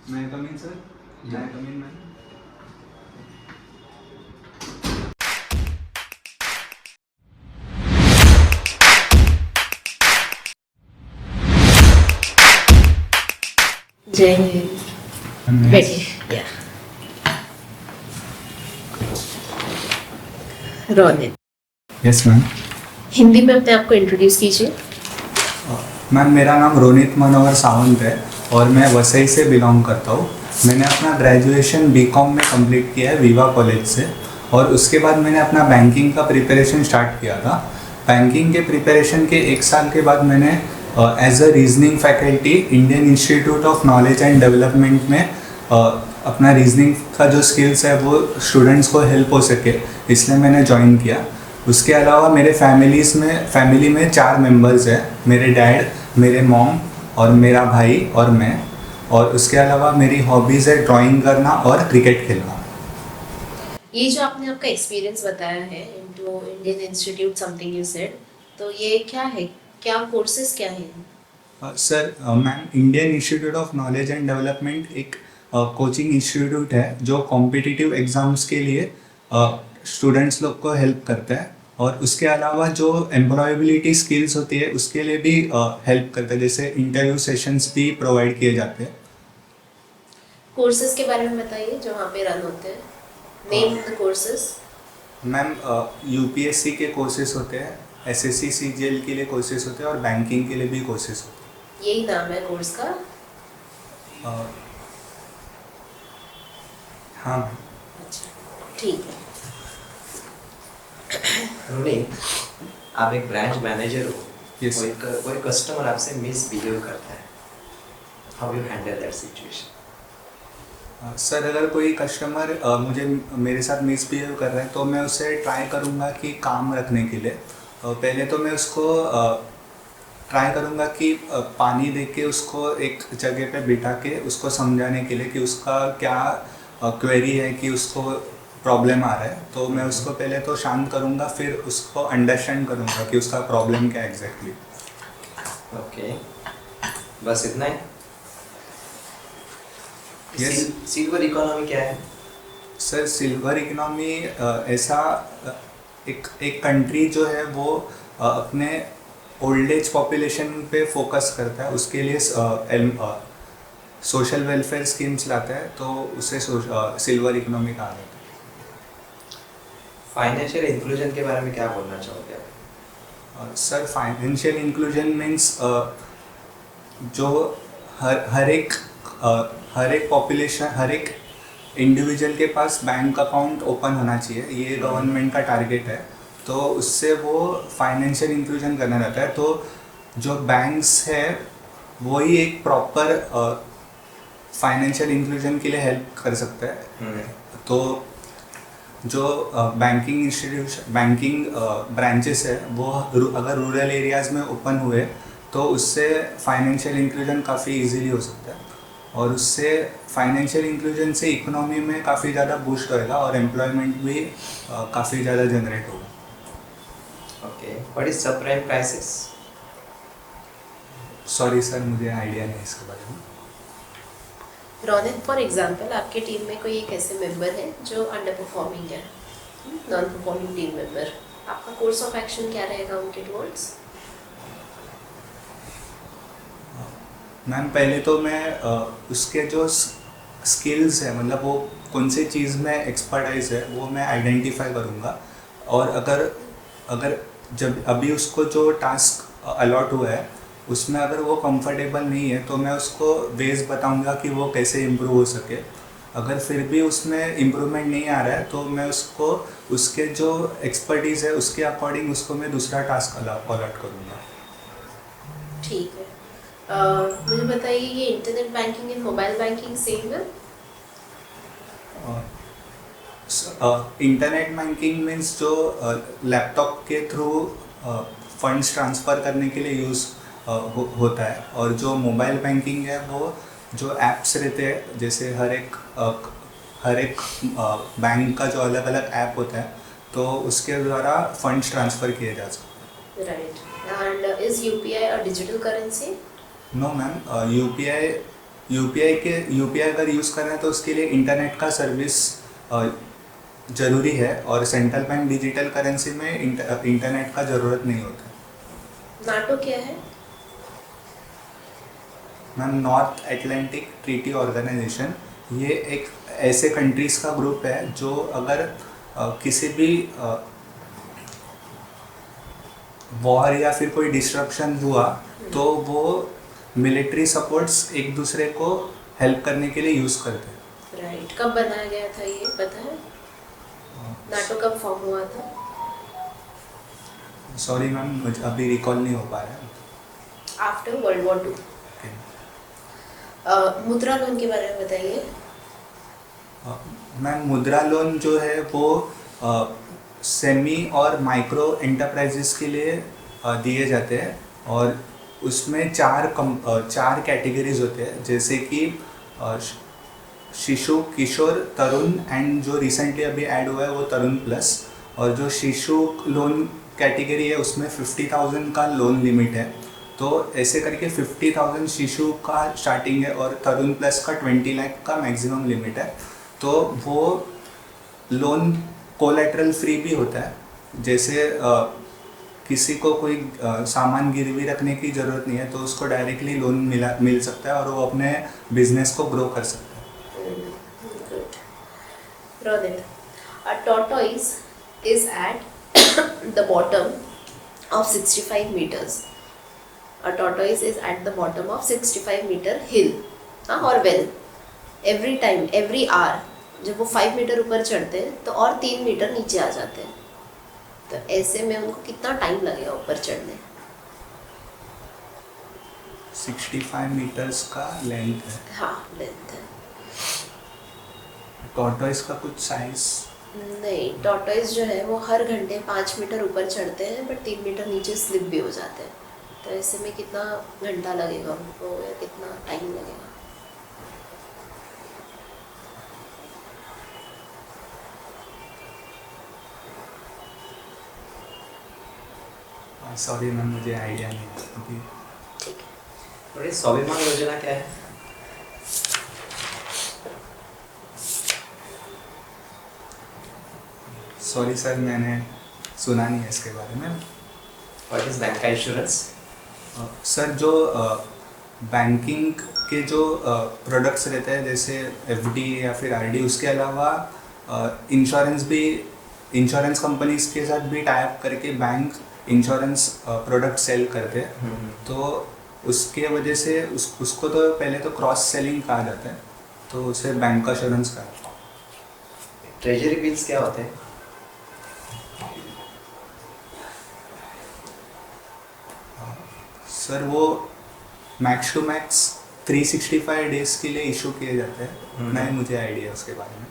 मैं कम इन सर, मैं कम इन मैम। जय हिंद। बैठिए। या रोनित, यस मैम। हिंदी में अपने आप को इंट्रोड्यूस कीजिए। मैम मेरा नाम रोनित मनोहर सावंत है और मैं वसई से बिलोंग करता हूँ। मैंने अपना ग्रेजुएशन बीकॉम में कंप्लीट किया है विवा कॉलेज से, और उसके बाद मैंने अपना बैंकिंग का प्रिपरेशन स्टार्ट किया था। बैंकिंग के प्रिपरेशन के एक साल के बाद मैंने as a reasoning faculty Indian Institute of Knowledge and Development में अपना रीजनिंग का जो स्किल्स है वो स्टूडेंट्स को हेल्प हो सके, इसलिए मैंने ज्वाइन किया। उसके अलावा मेरे फैमिली में 4 मेंबर्स हैं। मेरे डैड, मेरे मॉम और मेरा भाई और मैं। और उसके अलावा मेरी हॉबीज़ है ड्राइंग करना और क्रिकेट खेलना। ये जो आपने आपका एक्सपीरियंस बताया है into Indian institute something you said, तो ये क्या है, क्या कोर्सेज क्या है? Sir ma'am, Indian Institute of Knowledge and development एक कोचिंग इंस्टीट्यूट है जो कॉम्पिटिटिव एग्ज़ाम्स के लिए स्टूडेंट्स लोग को हेल्प करता है, और उसके अलावा जो एम्प्लॉयबिलिटी स्किल्स होती है उसके लिए भी हेल्प करता है, जैसे इंटरव्यू सेशंस भी प्रोवाइड किए जाते हैं। कोर्सेज के बारे में बताइए जो वहाँ पे रन होते हैं। Name the courses. Ma'am UPSC के कोर्सेज होते हैं, एसएससी सीजीएल के लिए कोर्सेज होते हैं, और बैंकिंग के लिए भी कोर्सेज होते यही नाम है कोर्स का? हैं। हाँ मैम। अच्छा, ठीक है। रोनित, आप एक ब्रांच मैनेजर हो। Yes. कोई कस्टमर आपसे मिसबिहेव करता है, how you handle that situation? Sir अगर कोई कस्टमर मुझे मेरे साथ मिसबिहेव कर रहा है तो मैं उसे ट्राई करूँगा कि काम रखने के लिए पहले तो मैं उसको ट्राई करूँगा कि पानी दे के उसको एक जगह पे बिठा के उसको समझाने के लिए कि उसका क्या क्वेरी है, कि उसको प्रॉब्लम आ रहा है। तो मैं उसको पहले तो शांत करूँगा, फिर उसको अंडरस्टैंड करूँगा कि उसका प्रॉब्लम क्या है एग्जैक्टली। ओके, बस इतना ही? Yes. सिल्वर इकोनॉमी क्या है? सर सिल्वर इकोनॉमी ऐसा एक कंट्री जो है वो अपने ओल्ड एज पॉपुलेशन पे फोकस करता है, उसके लिए सोशल वेलफेयर स्कीम्स लाता है, तो उसे सिल्वर इकोनॉमी कहा जाता फाइनेंशियल इंक्लूजन के बारे में क्या बोलना चाहोगे आप? सर फाइनेंशियल इंक्लूजन मीन्स जो हर एक पॉपुलेशन, हर एक इंडिविजुअल के पास बैंक अकाउंट ओपन होना चाहिए, ये गवर्नमेंट का टारगेट है। तो उससे वो फाइनेंशियल इंक्लूजन करना रहता है। तो जो बैंक्स है वही एक प्रॉपर फाइनेंशियल इंक्लूजन के लिए हेल्प कर सकता है। तो जो बैंकिंग ब्रांचेस है वो अगर रूरल एरियाज़ में ओपन हुए तो उससे फाइनेंशियल इंक्लूजन काफ़ी इजीली हो सकता है, और उससे फाइनेंशियल इंक्लूजन से इकोनॉमी में काफ़ी ज़्यादा बूस्ट होएगा और एम्प्लॉयमेंट भी काफ़ी ज़्यादा जनरेट होगा। Okay, what is subprime crisis? Sorry sir, मुझे आइडिया नहीं है इसके बारे में। रोनित, फॉर एग्जांपल आपके टीम में कोई एक ऐसे मेंबर है जो अंडर परफॉर्मिंग है, नॉन परफॉर्मिंग टीम मेंबर, आपका कोर्स ऑफ एक्शन क्या रहेगा उनके टुवर्ड्स? मैम पहले तो मैं उसके जो स्किल्स है, मतलब वो कौन सी चीज़ में एक्सपर्टाइज है, वो मैं आइडेंटिफाई करूँगा। और अगर जब अभी उसको जो टास्क अलॉट हुआ है उसमें अगर वो कंफर्टेबल नहीं है तो मैं उसको वेज बताऊँगा कि वो कैसे इम्प्रूव हो सके। अगर फिर भी उसमें इम्प्रूवमेंट नहीं आ रहा है तो मैं उसको उसके जो एक्सपर्टीज़ है उसके अकॉर्डिंग उसको मैं दूसरा टास्क अलॉट करूँगा। ठीक है। मुझे बताइए, ये internet banking and mobile banking same है? इंटरनेट बैंकिंग मीन्स जो लैपटॉप के थ्रू फंड्स ट्रांसफ़र करने के लिए यूज़ होता है, और जो मोबाइल बैंकिंग है वो जो ऐप्स रहते हैं, जैसे हर एक बैंक का जो अलग अलग ऐप होता है तो उसके द्वारा फंड्स ट्रांसफ़र किए जा सकते हैं। Right. And is UPI a digital currency? No ma'am, UPI UPI अगर यूज़ कर रहे हैं तो उसके लिए इंटरनेट का सर्विस ज़रूरी है, और सेंट्रल बैंक डिजिटल करेंसी में इंटरनेट का ज़रूरत नहीं होता। नाटो क्या है? Ma'am, North Atlantic Treaty Organization, ये एक ऐसे कंट्रीज़ का ग्रुप है जो अगर किसी भी वॉर या फिर कोई डिस्ट्रप्शन हुआ तो वो मिलिट्री सपोर्ट्स एक दूसरे को हेल्प करने के लिए यूज़ करते हैं। राइट, कब बनाया गया था ये पता है? नाटो कब फॉर्म हुआ था? सॉरी मैम, मुझे अभी रिकॉल नहीं हो पा रहा है। After world war 2। मुद्रा लोन के बारे में बताइए। मैम, मुद्रा लोन जो है वो सेमी और माइक्रो एंटरप्राइजेस के लिए दिए जाते हैं, और उसमें चार कैटेगरीज होते हैं, जैसे कि शिशु, किशोर, तरुण, एंड जो रिसेंटली अभी ऐड हुआ है वो तरुण प्लस। और जो शिशु लोन कैटेगरी है उसमें 50,000 का लोन लिमिट है, तो ऐसे करके 50,000 शिशु का स्टार्टिंग है और तरुण प्लस का 20 लाख का मैक्सिमम लिमिट है। तो वो लोन कोलैटरल फ्री भी होता है, जैसे किसी को कोई सामान गिरवी रखने की ज़रूरत नहीं है तो उसको डायरेक्टली लोन मिल सकता है और वो अपने बिजनेस को ग्रो कर सकता है। Good. Ronit, a tortoise is at the bottom of 65 meters. A tortoise is at the bottom of 65-meter hill, or well. Every time, every hour, जब वो 5 मीटर ऊपर चढ़ते हैं तो और 3 मीटर नीचे आ जाते हैं। तो ऐसे में उनको कितना टाइम लगेगा ऊपर चढ़ने? 65 मीटर्स का लेंथ है। हाँ, लेंथ है। टॉर्टोइस का कुछ साइज? नहीं, टॉर्टोइस जो है वो हर घंटे 5 मीटर ऊपर चढ़ते हैं, बट 3 मीटर नीचे स्लिप भी हो जाते हैं। तो ऐसे में कितना घंटा लगेगा उनको, या कितना टाइम लगेगा? सॉरी मैम, मुझे आइडिया नहीं है अभी। ठीक है। और ये स्वाभिमान योजना क्या है? सॉरी सर, मैंने सुना नहीं है इसके बारे में। व्हाट इज बैंक का इंश्योरेंस? सर, जो बैंकिंग के जो प्रोडक्ट्स रहते हैं जैसे एफडी या फिर आरडी, उसके अलावा इंश्योरेंस कंपनीज के साथ भी टाई अप करके बैंक इंश्योरेंस प्रोडक्ट सेल करते हैं। तो उसके वजह से उसको तो पहले तो क्रॉस सेलिंग कहा जाता है, तो उसे बैंक इंश्योरेंस कहा। ट्रेजरी बिल्स क्या होते हैं? सर, वो मैक्स टू मैक्स 365 डेज के लिए इशू किए जाते हैं। नहीं, मुझे आइडिया उसके बारे में।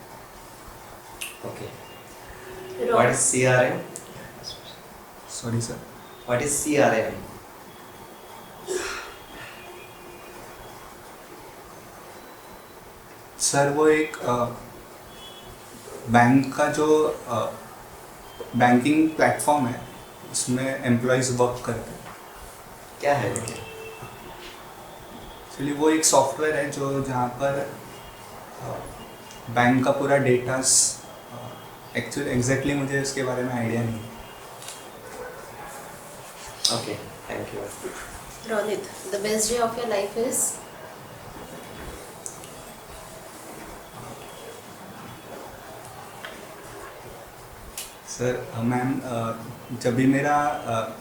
Okay. What is CRM? Sorry sir. What is CRM? Sir, वो एक बैंक का जो बैंकिंग प्लेटफॉर्म है उसमें एम्प्लॉयज़ वर्क करते हैं। क्या है ये? एक्चुअली वो एक सॉफ्टवेयर है जो जहाँ पर बैंक का पूरा डेटा, एक्चुअली एग्जैक्टली मुझे इसके बारे में आइडिया नहीं है। Okay, thank you. Ronit, the best day of your life is? Sir, ma'am, जब भी मेरा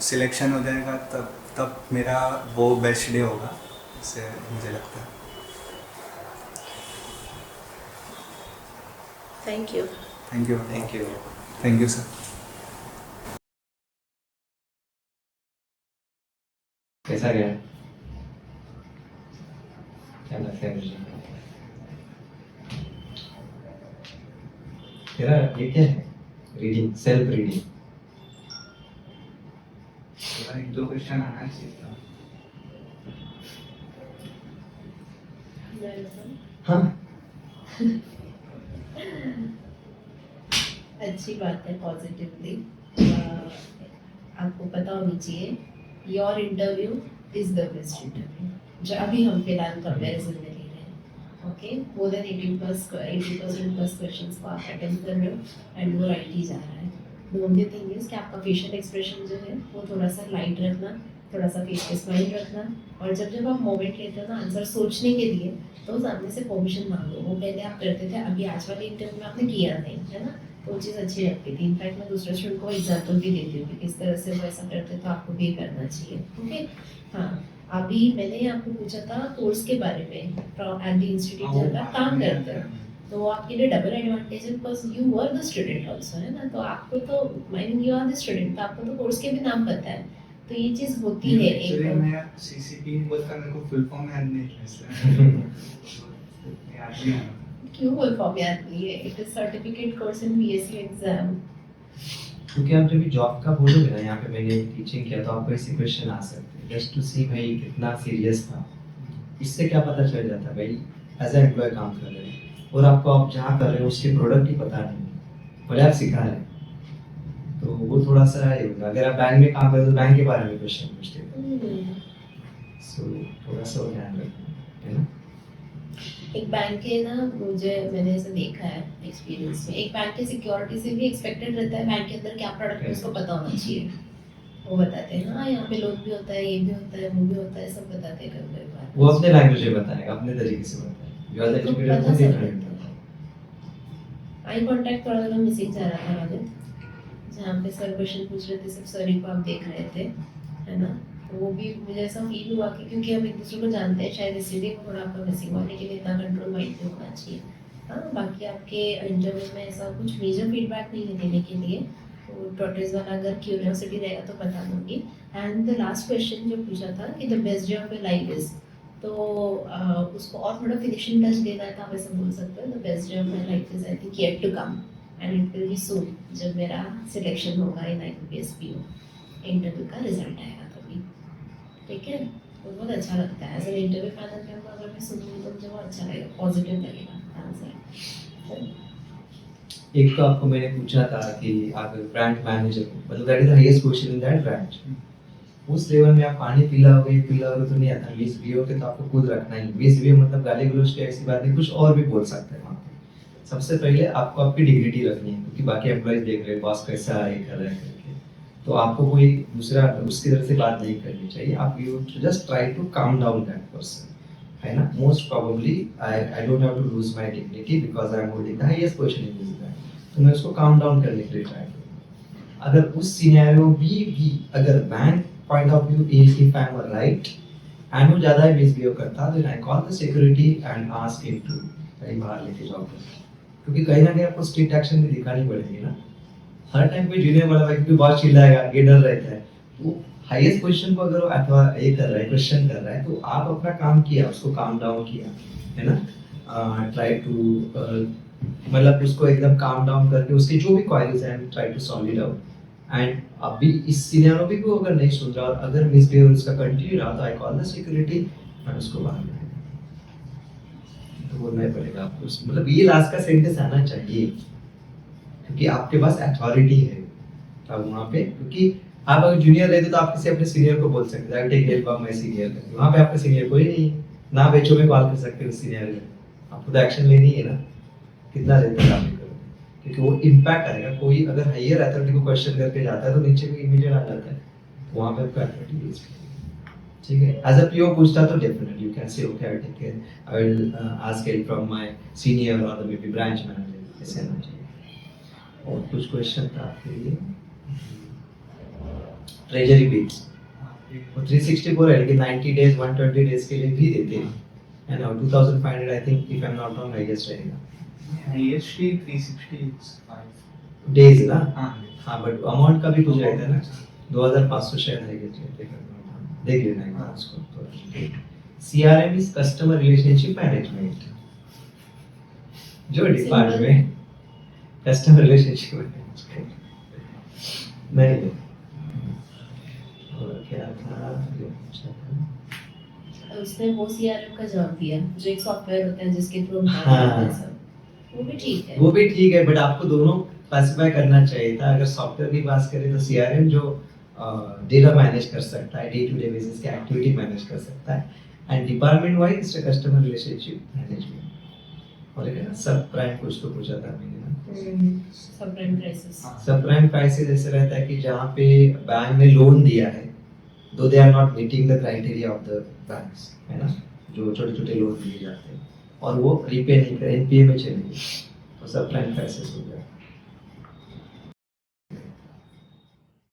सिलेक्शन हो जाएगा तब मेरा वो बेस्ट डे होगा, इससे मुझे लगता है। Thank you. Thank you. Thank you. Thank you sir. कैसा गया? क्या लगता है मुझे? तेरा ये क्या है? Reading, self reading. एक दो क्वेश्चन आना चाहिए था। हाँ, अच्छी बात है, पॉजिटिवली। आपको पता होनी चाहिए, your interview is the best interview जो अभी हम फिलहाल कंपैरिजन में ले रहे हैं। Okay, more than 80% plus questions को आप अटेम्प्ट कर रहे हो एंड वो राइट ही जा रहा है। द ओनली थिंग इज कि आपका फेशियल एक्सप्रेशन जो है वो थोड़ा सा लाइट रखना, थोड़ा सा फेस पे स्माइल रखना, और जब जब आप मोमेंट लेते हो ना आंसर सोचने के लिए, तो सामने से परमिशन मांगो। वो पहले आप करते थे, अभी आज वाले इंटरव्यू में आपने किया नहीं, है ना, तो वो चीज़ अच्छी लगती थी। इनफैक्ट मैं दूसरे स्टूडेंट को एग्जाम्पल भी देती हूँ कि किस तरह से वो ऐसा करते तो आपको भी करना चाहिए। ओके, हाँ, अभी मैंने आपको पूछा था कोर्स के बारे में, एट द इंस्टीट्यूट जब आप काम करते हो, तो वो आपके लिए डबल एडवांटेज है, because you were the student also, है ना, तो आपको तो mind you are the student, तो आपको तो कोर्स के भी नाम पता है, तो ये चीज़ होती है एक्चुअली एक। मैं सीसीपी बोलता, मेरे को फुल फॉर्म याद नहीं है याद नहीं आ रहा। क्यों फुल फॉर्म याद नहीं है? It is certificate course in BSc exam. क्योंकि आप जब जॉब का बोलोगे ना, यहाँ पे मैंने टीचिंग किया तो आपको ऐसे क्वेश्चन आ सकते हैं, जस्ट टू सी भाई कितना सीरियस था। इससे क्या पता चल जाता है भाई एज ए एम्प्लॉय काम कर रहे हैं और आपको आप जहाँ कर रहे हो उसके प्रोडक्ट ही पता नहीं, भले आप सिखा रहे हैं, तो वो थोड़ा सा है होगा। अगर आप बैंक में काम कर रहे हो तो बैंक के बारे में क्वेश्चन पूछते हैं, सो थोड़ा सा ध्यान रखना है ना। एक बैंक के ना, मुझे मैंने ऐसा देखा है एक्सपीरियंस में, एक बैंक के सिक्योरिटी से भी एक्सपेक्टेड रहता है बैंक के अंदर क्या प्रोडक्ट है उसको पता होना चाहिए। वो बताते हैं हाँ यहाँ पे लोन भी होता है, ये भी होता है, वो भी होता है, सब बताते हैं कभी कभार। वो अपने लैंग्वेज में बताएगा, अपने तरीके से बताएगा, जो तो एजुकेटेड पता वो चल डिफरेंट जाता है। आई कांटेक्ट थोड़ा थोड़ा मिसिंग जा रहा था राजन, जहाँ पे सर क्वेश्चन पूछ रहे थे, सब सर को आप देख रहे थे, है ना, तो वो भी मुझे ऐसा फील हुआ कि क्योंकि हम एक दूसरे को जानते हैं, शायद इसीलिए वो थोड़ा आपका मिसिंग हुआ, लेकिन इतना कंट्रोल माइंड पे होना चाहिए। हाँ, बाकी आपके इंटरव्यू में ऐसा कुछ मेजर फीडबैक नहीं है देने के लिए, तो टॉटेज वाला अगर क्यूरियोसिटी रहेगा तो बता दूंगी। एंड द लास्ट क्वेश्चन जो पूछा था कि the best day of your life is, तो उसको और थोड़ा फिनिशिंग टच देना है तो आप ऐसा बोल सकते हो, the best day of my life is I think yet to come and it will be soon, जब मेरा सिलेक्शन होगा इन IPPS इंटरव्यू का रिजल्ट आएगा तभी, ठीक है। तो बहुत अच्छा लगता है एज एन इंटरव्यू पैनल में, अगर मैं सुनूंगी तो मुझे बहुत अच्छा लगेगा, पॉजिटिव लगेगा आंसर। एक तो आपको मैंने पूछा था कि आप ब्रांच मैनेजर हो, मतलब that is the highest position in that branch. उस लेवल में आप पानी पिलाओगे तो नहीं आता, मिसबिहेव के तो आपको खुद रखना ही। मिसबिहेव मतलब गाली गलौज की ऐसी बात नहीं, कुछ और भी बोल सकते हैं वहाँ पे। सबसे पहले आपको आपकी डिग्निटी रखनी है, क्योंकि बाकी एम्प्लॉइज देख रहे हैं बॉस कैसा है कर रहा है करके, तो आपको कोई दूसरा उसकी तरह से बात नहीं करनी चाहिए। आप you just try to calm down that person, है ना। Most probably I don't have to lose my dignity because I am holding the highest position in this bank, तो मैं उसको काम डाउन करने के लिए ट्राई करूँगा। अगर उस सिनेरियो भी अगर bank point of view is if I am right and वो ज़्यादा ही मिसबिहेव करता, then I call the security and ask him to कहीं बाहर लेके जाओ, क्योंकि कहीं ना कहीं आपको स्ट्रिक्ट एक्शन भी दिखानी पड़ेगी ना। हर टाइम पे जूनियर वाला व्यक्ति बहुत चिल्लाएगा, ये डर रहता है। वो हाईएस्ट पोजीशन को अगर वो अथवा ये कर रहा है, क्वेश्चन कर रहा है, तो आप अपना काम किया, उसको काम डाउन किया, है ना। ट्राई टू मतलब उसको एकदम काम डाउन करके उसके जो भी क्वेरीज हैं try to solve it out. And अभी इस सिनेरियो भी को अगर नहीं सुन रहा और अगर मिसबिहेव उसका कंटिन्यू रहा, तो आई कॉल द सिक्योरिटी और उसको बाहर ले तो बोलना ही पड़ेगा आपको। मतलब ये लास्ट का सेंटेंस आना चाहिए, क्योंकि आपके पास अथॉरिटी है अब वहाँ पे। क्योंकि आप अगर जूनियर रहते तो आप किसी अपने सीनियर को बोल सकते हैं take help of my senior, वहाँ पे आपका सीनियर कोई नहीं है ना, आप एचओ में कॉल कर सकते हो सीनियर में, आपको तो एक्शन लेनी है ना, कितना देर तक आप करोगे, क्योंकि वो इम्पैक्ट आएगा। कोई अगर हायर अथॉरिटी को क्वेश्चन करके जाता है तो नीचे भी इमीडिएट आ जाता है, वहाँ पे आपका अथॉरिटी बेस, ठीक है। एज अ पीओ पूछता तो definitely you can say okay I take care, I will ask help from my senior और the may be branch manager, ऐसे आना चाहिए। और कुछ क्वेश्चन था आपके लिए, ट्रेजरी बिल्स वो 364 है, लेकिन 90 डेज 120 डेज के लिए भी देते हैं, है ना। 2500 I think if I am not wrong highest रहेगा, हाईएस्ट 365 डेज ना। हाँ हाँ बट अमाउंट का भी कुछ रहता है ना, 2500 शायद हाईएस्ट रहते हैं, देख लेना एक बार उसको तो। CRM is customer relationship management, जो डिपार्टमेंट कस्टमर रिलेशनशिप मैनेजमेंट नहीं। और क्या था जो पूछा था, उसने वो CRM का जवाब दिया, जो एक सॉफ्टवेयर होता है जिसके थ्रू हाँ। वो भी ठीक है, वो भी ठीक है, बट आपको दोनों क्लासिफाई करना चाहिए था। अगर सॉफ्टवेयर की बात करें तो CRM जो डेटा मैनेज कर सकता है, डे टू डे बेसिस की एक्टिविटी मैनेज कर सकता है, and department wise customer relationship management. और एक है ना सब प्राइम, कुछ तो पूछा था मैंने ना। सब प्राइम क्राइसिस। सब प्राइम क्राइसिस ऐसे रहता है कि जहाँ पे बैंक ने लोन दिया है, though they are not meeting the criteria of the banks, है ना, जो छोटे छोटे लोन दिए जाते हैं और वो रीपे नहीं कर, एनपीए में चले गए, तो सब प्राइम क्राइसिस हो गया।